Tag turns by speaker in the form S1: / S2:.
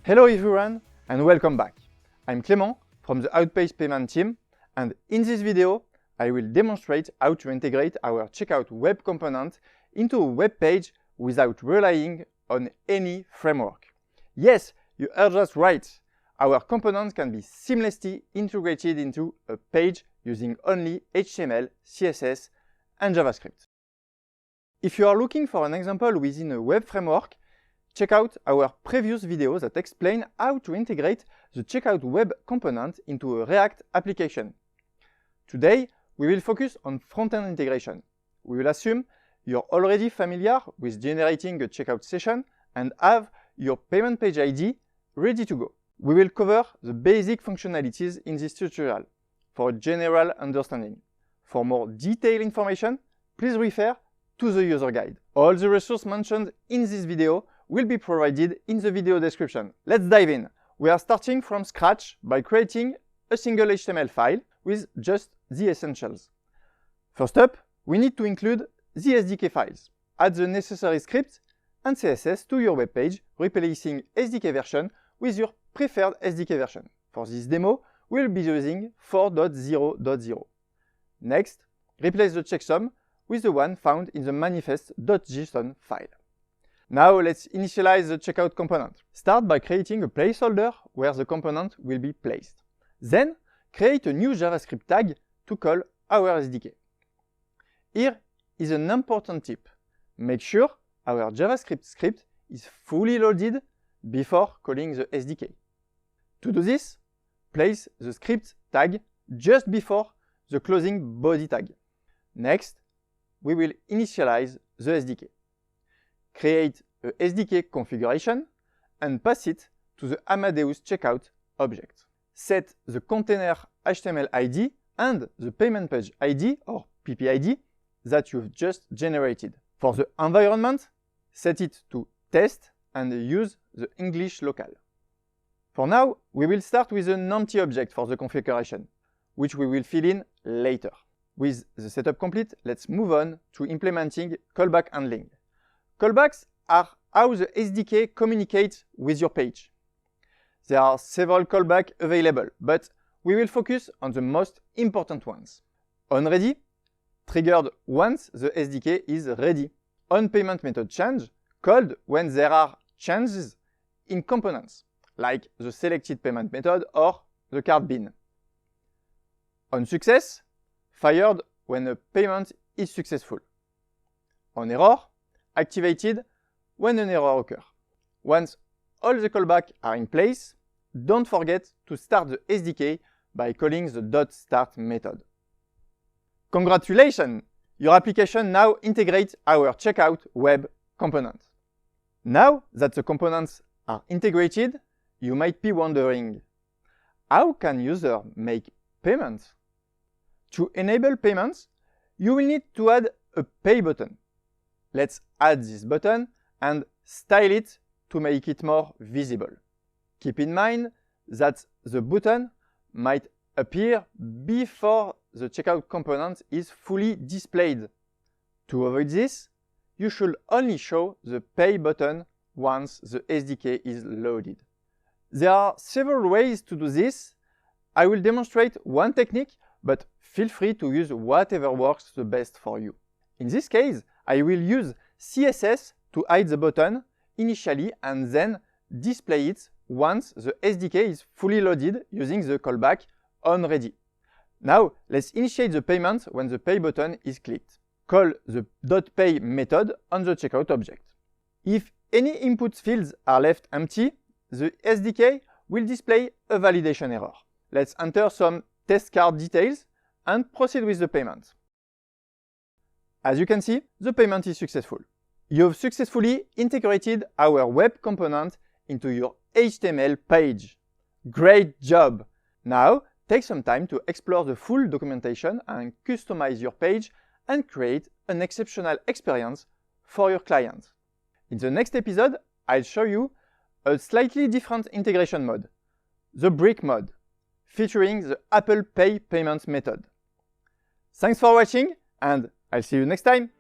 S1: Hello everyone and welcome back. I'm Clement from the Outpayce payment team, and in this video I will demonstrate how to integrate our checkout web component into a web page without relying on any framework. Yes, you heard us right. Our components can be seamlessly integrated into a page using only HTML, CSS, and JavaScript. If you are looking for an example within a web framework, check out our previous videos that explain how to integrate the checkout web component into a React application. Today, we will focus on front-end integration. We will assume you're already familiar with generating a checkout session and have your payment page ID ready to go. We will cover the basic functionalities in this tutorial for a general understanding. For more detailed information, please refer to the user guide. All the resources mentioned in this video will be provided in the video description. Let's dive in. We are starting from scratch by creating a single HTML file with just the essentials. First up, we need to include the SDK files. Add the necessary scripts and CSS to your web page, replacing SDK version with your preferred SDK version. For this demo, we'll be using 4.0.0. Next, replace the checksum with the one found in the manifest.json file. Now let's initialize the checkout component. Start by creating a placeholder where the component will be placed. Then, create a new JavaScript tag to call our SDK. Here is an important tip. Make sure our JavaScript script is fully loaded before calling the SDK. To do this, place the script tag just before the closing body tag. Next, we will initialize the SDK. Create a SDK configuration and pass it to the Amadeus checkout object. Set the container HTML ID and the payment page ID or PPID that you've just generated. For the environment, set it to test and use the English local. For now, we will start with an empty object for the configuration, which we will fill in later. With the setup complete, let's move on to implementing callback handling. Callbacks are how the SDK communicates with your page. There are several callbacks available, but we will focus on the most important ones. OnReady, triggered once the SDK is ready. OnPayment method change, called when there are changes in components, like the selected payment method or the card bin. OnSuccess, fired when a payment is successful. OnError, activated when an error occurs. Once all the callbacks are in place, don't forget to start the SDK by calling the .start method. Congratulations! Your application now integrates our checkout web component. Now that the components are integrated, you might be wondering, how can users make payments? To enable payments, you will need to add a pay button. Let's add this button and style it to make it more visible. Keep in mind that the button might appear before the checkout component is fully displayed. To avoid this, you should only show the pay button once the SDK is loaded. There are several ways to do this. I will demonstrate one technique, but feel free to use whatever works the best for you. In this case, I will use CSS to hide the button initially and then display it once the SDK is fully loaded using the callback onReady. Now, let's initiate the payment when the pay button is clicked. Call the .pay method on the checkout object. If any input fields are left empty, the SDK will display a validation error. Let's enter some test card details and proceed with the payment. As you can see, the payment is successful. You've successfully integrated our web component into your HTML page. Great job! Now, take some time to explore the full documentation and customize your page and create an exceptional experience for your client. In the next episode, I'll show you a slightly different integration mode, the brick mode, featuring the Apple Pay payment method. Thanks for watching, and I'll see you next time.